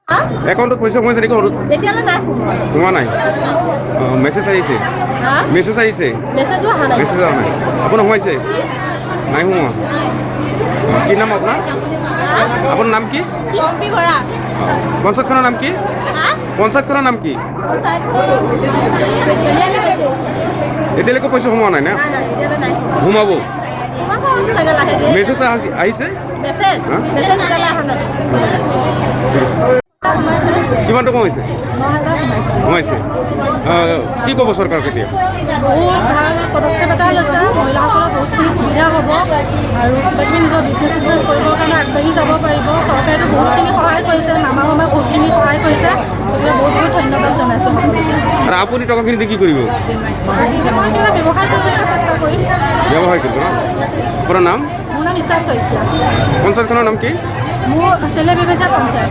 একাউণ্টত পইচা সোমাইছে নেকি সৰুত? সোমোৱা নাই। মেছেজ আহিছে? মেছেজ আহিছে? মেছেজ অহা নাই। আপোনাৰ সোমাইছে? নাই সোমোৱা। কি নাম আপোনাৰ? আপোনাৰ নাম কি? পঞ্চায়তখনৰ নাম কি? পঞ্চায়তখনৰ নাম কি? এতিয়ালৈকে পইচা সোমোৱা নাই না? সোমাব? মেছেজ আহিছে? কিমান টকা হৈছে? সোমাইছে। কি ক'ব চৰকাৰক এতিয়া? বহুত ভাল পদক্ষেপ এটা লৈছে। মহিলাসকলৰ বহুতখিনি সুবিধা হ'ব আৰু কিবাকিবি নিজৰ বিজনেছ কৰিবৰ কাৰণে আগবাঢ়ি যাব পাৰিব। চৰকাৰেতো বহুতখিনি সহায় কৰিছে, মামা বহুতখিনি সহায় কৰিছে। গতিকে বহুত বহুত ধন্যবাদ জনাইছোঁ সকলোকে। আৰু আপুনি টকাখিনি দি কি কৰিব? মই কিবা ব্যৱসায় কৰিবলৈ চেষ্টা কৰিম। ব্যৱসায় কৰিব ন? আপোনাৰ নাম? মোৰ নাম ইচ্ছা শইকীয়া। পঞ্চায়তখনৰ নাম কি? মোৰ তেলেবেবেজা পঞ্চায়ত।